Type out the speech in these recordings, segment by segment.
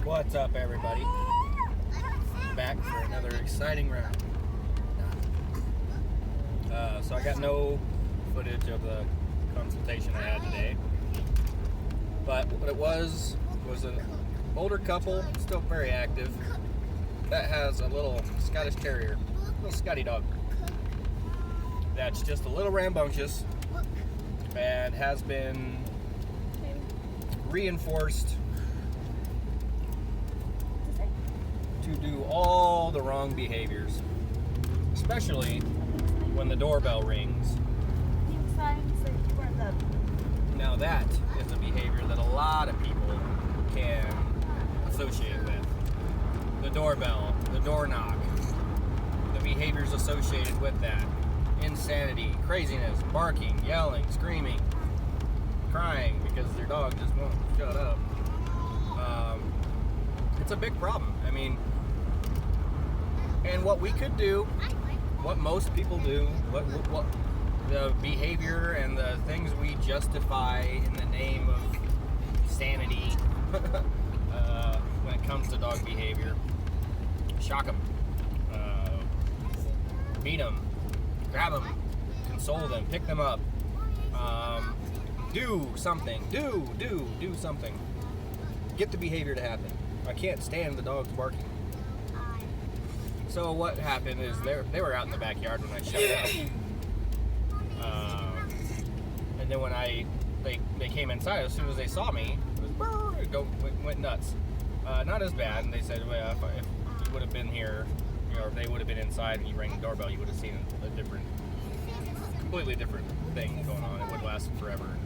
What's up, everybody? Back for another exciting round. So I got no footage of the consultation I had today, but what it was an older couple, still very active, that has a little Scottish Terrier, little Scotty dog, that's just a little rambunctious and has been reinforced to do all the wrong behaviors, especially when the doorbell rings. Now that is a behavior that a lot of people can associate with. The doorbell, the door knock, the behaviors associated with that. Insanity, craziness, barking, yelling, screaming, crying because their dog just won't shut up. It's a big problem. I mean, and what we could do, what most people do, what the behavior and the things we justify in the name of sanity when it comes to dog behavior: shock them, beat them, grab them, console them, pick them up, do something, do something, get the behavior to happen. I can't stand the dogs barking. So what happened is they were out in the backyard when I showed up, and then when they came inside, as soon as they saw me, it went nuts. Not as bad, and they said, well, if you would have been here, or if they would have been inside and you rang the doorbell, you would have seen completely different thing going on. It would have lasted forever.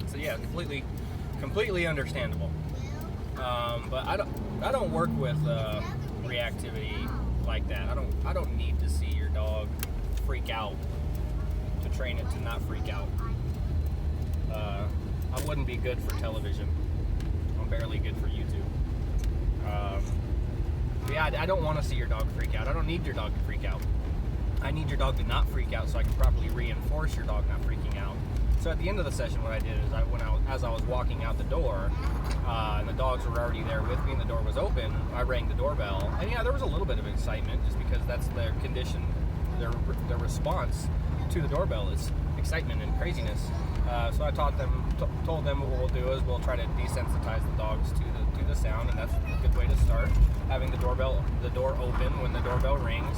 So yeah, completely understandable. But I don't work with reactivity like that. I don't need to see your dog freak out to train it to not freak out. I wouldn't be good for television. I'm barely good for YouTube. I don't want to see your dog freak out. I don't need your dog to freak out. I need your dog to not freak out so I can properly reinforce your dog not freaking out. So at the end of the session, what I did is as I was walking out the door, and the dogs were already there with me and the door was open, I rang the doorbell. And yeah, there was a little bit of excitement just because that's their condition, their response to the doorbell is excitement and craziness. So I told them what we'll do is we'll try to desensitize the dogs to the sound, and that's a good way to start. Having the door open when the doorbell rings.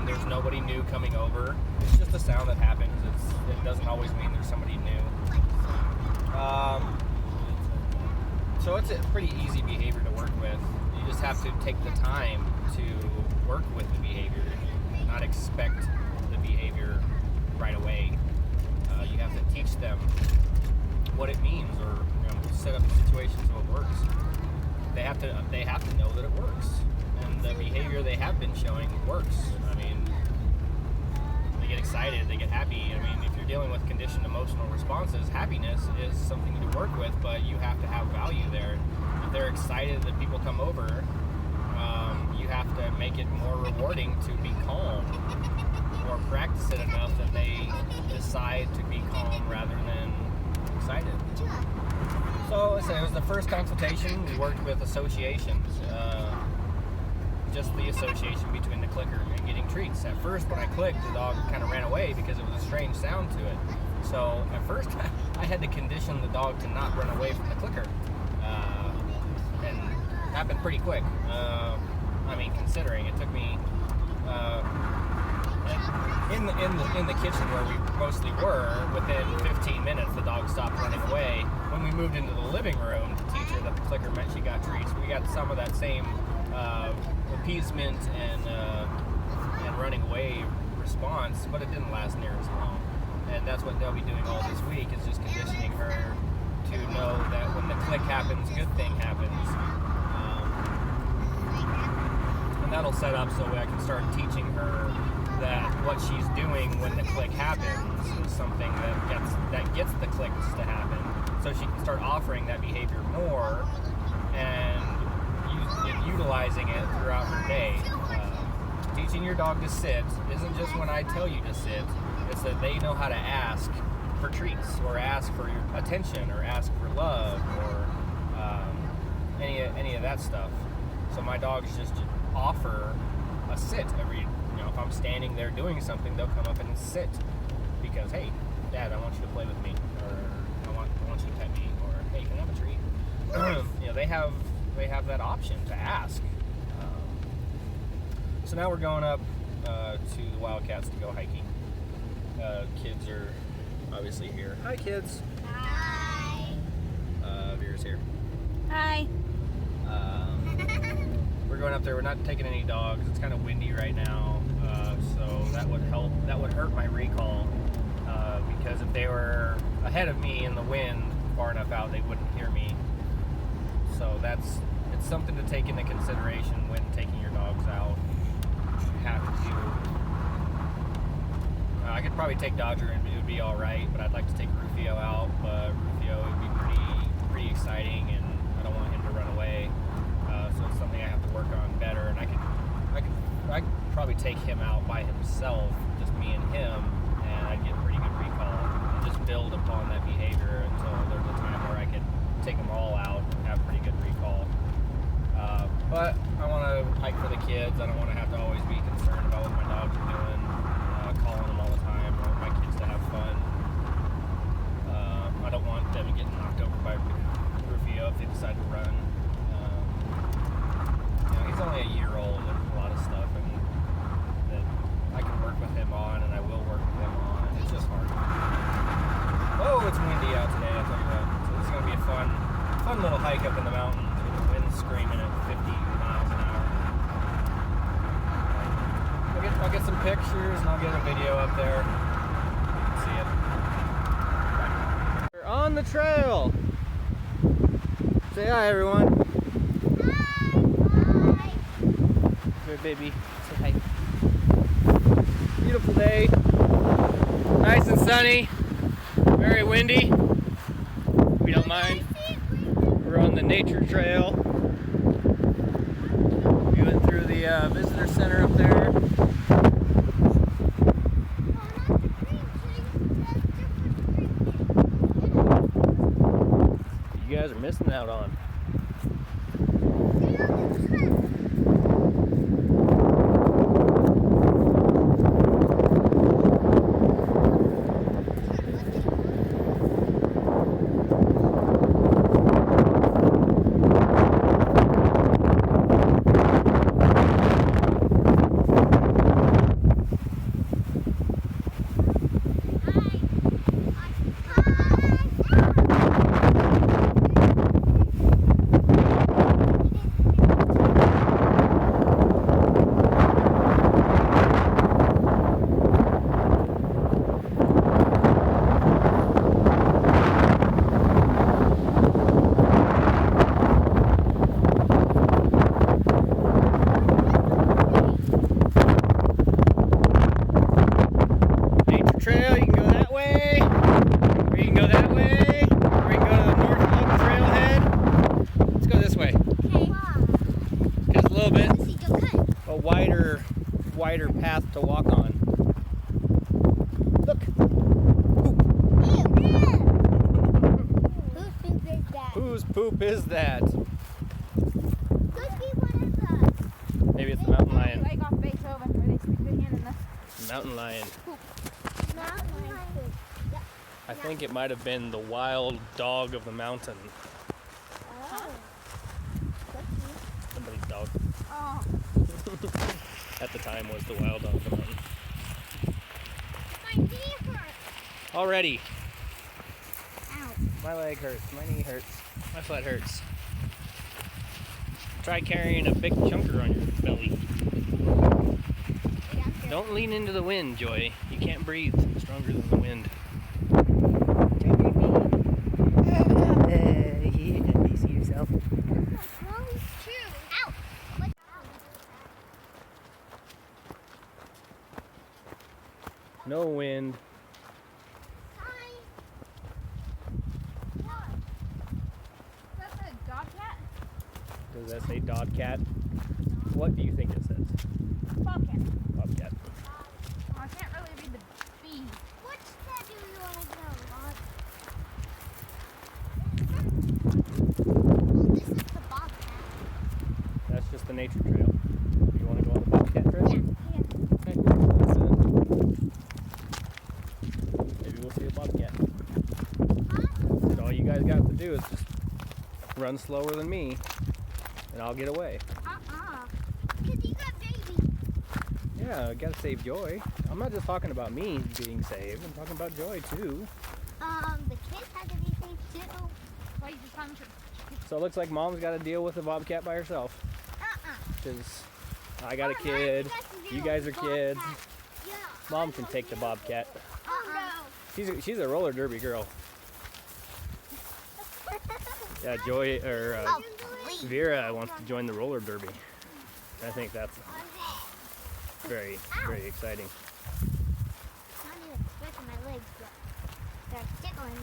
There's nobody new coming over. It's just a sound that happens. It doesn't always mean there's somebody new. So it's a pretty easy behavior to work with. You just have to take the time to work with the behavior, not expect the behavior right away. You have to teach them what it means, or set up the situation so it works. They have to know that it works, and the behavior they have been showing works. I mean, they get excited, they get happy. I mean, if you're dealing with conditioned emotional responses, happiness is something to work with, but you have to have value there. If they're excited that people come over, you have to make it more rewarding to be calm, or practice it enough that they decide to be calm rather than excited. So it was the first consultation. We worked with associations, just the association between the clicker and getting treats. At first, when I clicked, the dog kind of ran away because it was a strange sound to it. So at first, I had to condition the dog to not run away from the clicker, and it happened pretty quick. Considering it took me in the kitchen where we mostly were, within 15 minutes the dog stopped running away. When we moved into the living room to teach her that the clicker meant she got treats, we got some of that same appeasement and running away response, but it didn't last near as long. And that's what they'll be doing all this week, is just conditioning her to know that when the click happens, good thing happens. And that'll set up so I can start teaching her that what she's doing when the click happens is something that gets the clicks to happen, so she can start offering that behavior more and utilizing it throughout her day. Teaching your dog to sit isn't just when I tell you to sit, it's that they know how to ask for treats, or ask for your attention, or ask for love, or any of that stuff. So my dogs just offer a sit every, if I'm standing there doing something, they'll come up and sit because, hey, Dad, I want you to play with me, or I want you to pet me, or hey, can I have a treat? They have that option to ask. So now we're going up to the Wildcats to go hiking. Kids are obviously here. Hi, kids. Hi. Vera's here. Hi. We're going up there. We're not taking any dogs. It's kind of windy right now, so that would help. That would hurt my recall because if they were ahead of me in the wind far enough out, they wouldn't hear me. So it's something to take into consideration when taking your dogs out. You have to. I could probably take Dodger and it would be all right, but I'd like to take Rufio out. But Rufio would be pretty exciting, and I don't want him to run away. So it's something I have to work on better. And I could probably take him out by himself, just me and him, and I'd get pretty good recall and just build upon that behavior until there's a time where I could take them all out and have pretty good recall. But I want to hike for the kids. I don't want to have to always be concerned about what my dogs are doing, calling them all the time. I want my kids to have fun. I don't want them getting knocked over by Rufio if they decide to run. He's only a year old. There's a lot of stuff that I can work with him on, and I will work with him on. It's just hard. Oh, it's windy out today, I'll tell you what. So this is going to be a fun little hike up in the mountains with the wind screaming at 50 miles an hour. I'll get some pictures and I'll get a video up there. You can see it. We're on the trail. Say hi, everyone. Hi. Here, baby. Say hi. Beautiful day. Nice and sunny. Very windy. We don't mind. We're on the nature trail. We went through the visitor center up there. You guys are missing out on. Trail, you can go that way, or you can go that way, or you can go to the North Slope trailhead. Let's go this way. Okay. Just a little bit a wider path to walk on. Look. Whose poop is that? Could be one of the Maybe it's the mountain lion. Like off Beethoven, where they stick their hand in the Mountain lion. mountain lion food. Yep. I think it might have been the wild dog of the mountain. Oh. Somebody's dog. Oh. At the time was the wild dog of the mountain. My knee hurts. Already. Ow. My leg hurts. My knee hurts. My foot hurts. Try carrying a big chunker on your belly. Don't lean into the wind, Joy. You can't breathe stronger than the wind. Yeah, you see yourself. Ow. No wind. Hi. That's a dog cat? Does that say dog cat? What do you think it says? Bobcat. Bobcat. Oh, I can't really read the B. Which cat do you want to go? Well, this is the bobcat. nature trail. You want to go on the Bobcat trail? Yeah. Okay, let's, maybe we'll see a bobcat. But all you guys got to do is just run slower than me, and I'll get away. Because you got baby. Yeah, I gotta save Joy. I'm not just talking about me being saved. I'm talking about Joy too. The kids had to be safe too. Why you just found your So it looks like Mom's got to deal with the bobcat by herself. Because I got a kid. You guys are kids. Yeah. Mom can take the bobcat. No. She's a roller derby girl. Yeah, Joy or Oh, please. Vera wants to join the roller derby. I think that's very, very exciting. I'm not even stretching my legs yet. They're tickling me.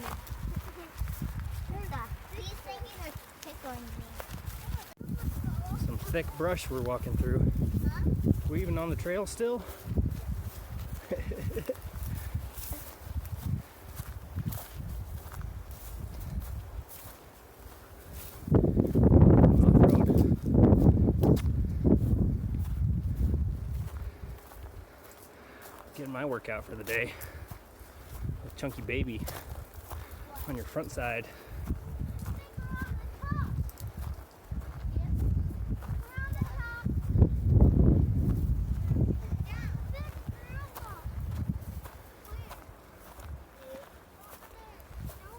These things are tickling me. Some thick brush we're walking through. Huh? We even on the trail still? Off-road. Getting my workout for the day. With Chunky Baby on your front side.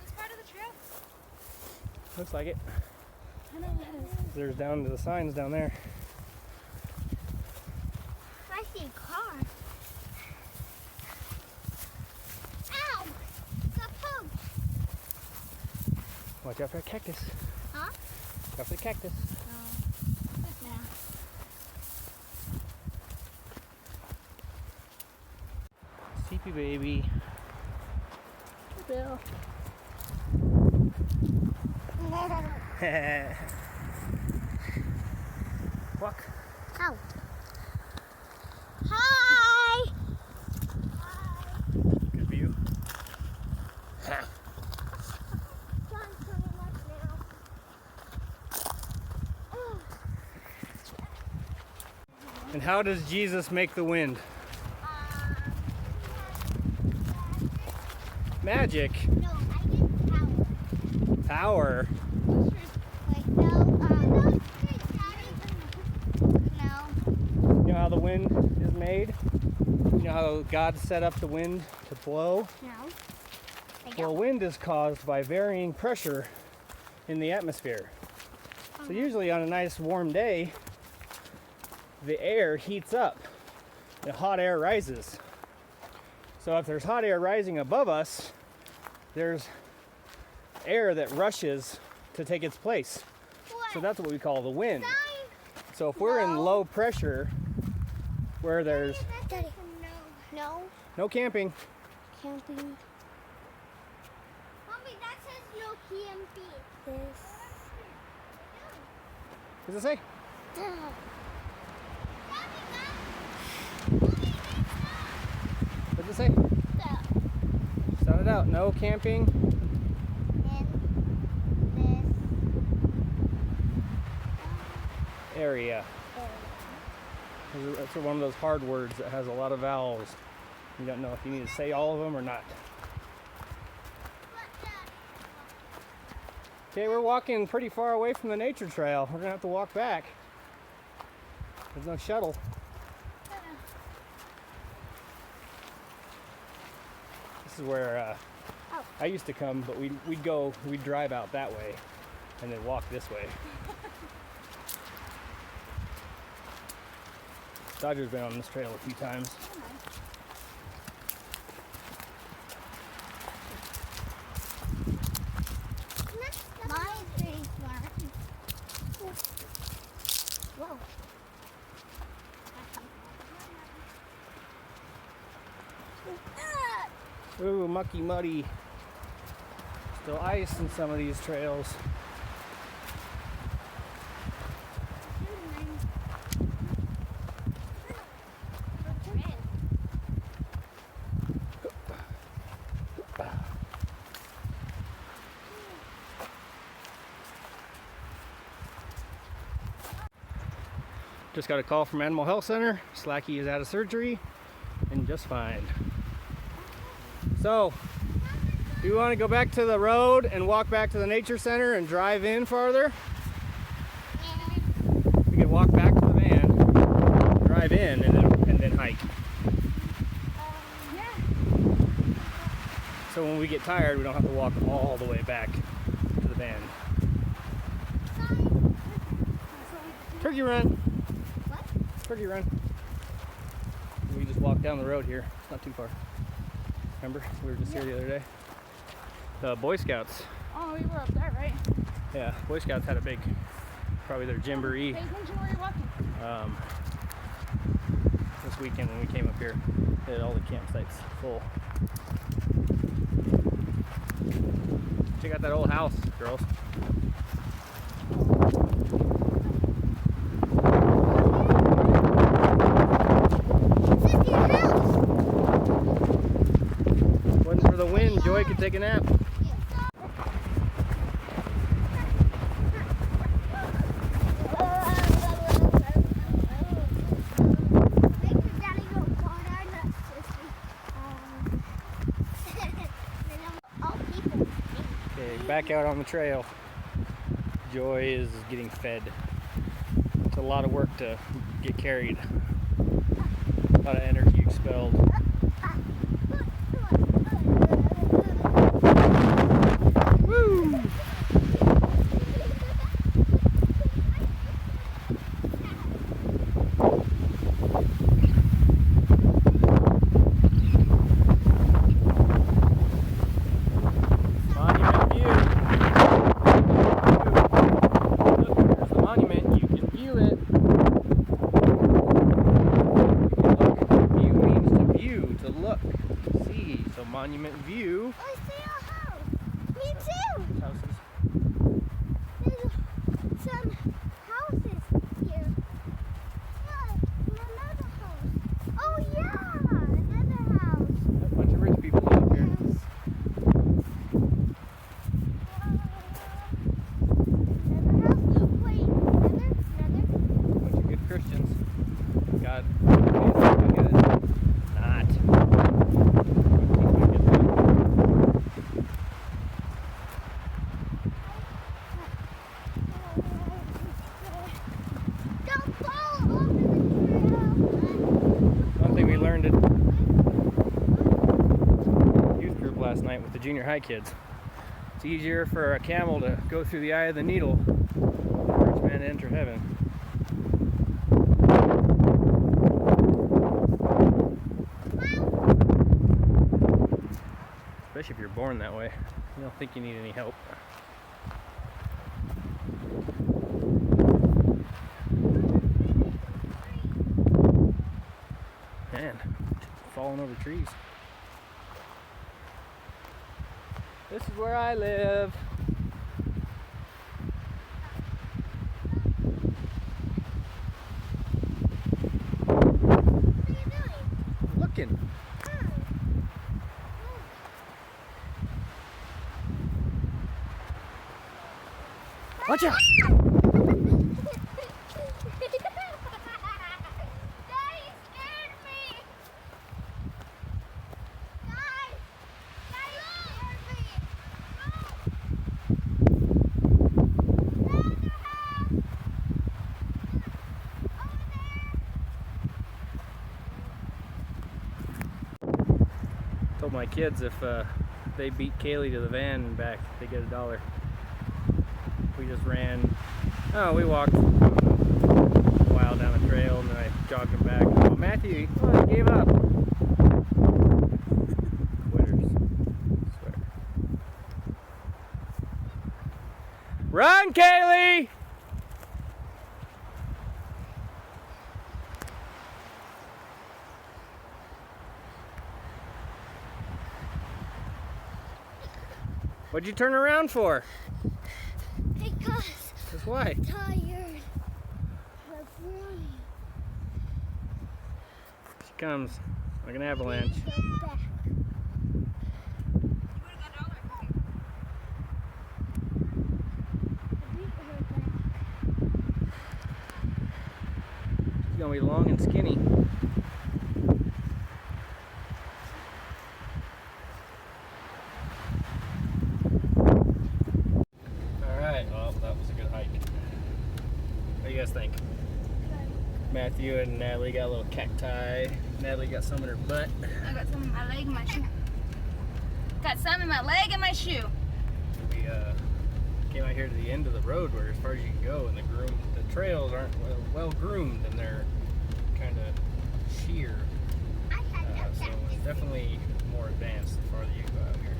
This part of the trail? Looks like it. I know it is. There's down to the signs down there. I see a car. Ow! Got poked. Watch out for that cactus. Huh? Watch out for the cactus. Yeah. Sleepy baby. Bill. Walk. Ow. Hi! Good view. Sun's coming up now. Oh. And how does Jesus make the wind? Magic. No, I get power. Power. Wait, no, no. You know how the wind is made? You know how God set up the wind to blow? No. I Well, don't. wind is caused by varying pressure in the atmosphere. So usually on a nice warm day, the air heats up. The hot air rises. So if there's hot air rising above us, there's air that rushes to take its place. So that's what we call the wind. So if we're in low pressure, where there's Daddy. No. no camping, Camping. Mommy, that says no camping. This. what does it say? What does it say? Sound it out. No camping. Area. That's one of those hard words that has a lot of vowels. You don't know if you need to say all of them or not. Okay, we're walking pretty far away from the nature trail. We're gonna have to walk back. There's no shuttle. This is where I used to come, but we'd drive out that way and then walk this way. Dodger's been on this trail a few times. Mine's pretty smart. Whoa. Ooh, mucky muddy. Still ice in some of these trails. Just got a call from Animal Health Center. Slacky is out of surgery and just fine. So, do you want to go back to the road and walk back to the nature center and drive in farther? We could walk back to the van, drive in, and then hike. Yeah. So when we get tired, we don't have to walk all the way back to the van. Turkey run. What? Turkey run. We just walk down the road here. It's not too far. Remember? We were just here the other day. The Boy Scouts. Oh, we were up there, right? Yeah, Boy Scouts had a big, probably their jamboree Pay attention where you're walking. This weekend when we came up here. They had all the campsites full. Check out that old house, girls. This is your house. Wasn't for the wind, Joy could take a nap. Okay, back out on the trail. Joy is getting fed. It's a lot of work to get carried. A lot of energy expelled. Woo! Monument view. Look, there's the monument. You can view it. View means to view, to look, to see. So monument view. I see a house. Me too. Houses. There's some houses here. Look, another house. Oh yeah, another house. A bunch of rich people live here. Another house. Wait, another. Bunch of good Christians. God, good. Not. Don't fall over the trail. One thing we learned at youth group last night with the junior high kids. It's easier for a camel to go through the eye of the needle for its man to enter heaven. Especially if you're born that way. You don't think you need any help. Man, falling over trees. This is where I live. What are you doing? Looking. Watch out! Daddy scared me. Guys, Daddy scared me. Another house. Over there. Told my kids if they beat Kaylee to the van and back, they get $1. We just ran. Oh, we walked a while down the trail and then I jogged them back. Oh, Matthew, oh, he gave up. Quitters. I swear. Run, Kaylee! What'd you turn around for? Because That's why. I'm tired of running. She comes like an avalanche. Go back. I beat her back. gonna be long and skinny. Alright, well, that was a good hike. What do you guys think? Matthew and Natalie got a little cacti. Natalie got some in her butt. I got some in my leg and my shoe. Got some in my leg and my shoe. We came out here to the end of the road where as far as you can go, and the trails aren't well groomed, and they're kind of sheer. So it's definitely more advanced the farther you go out here.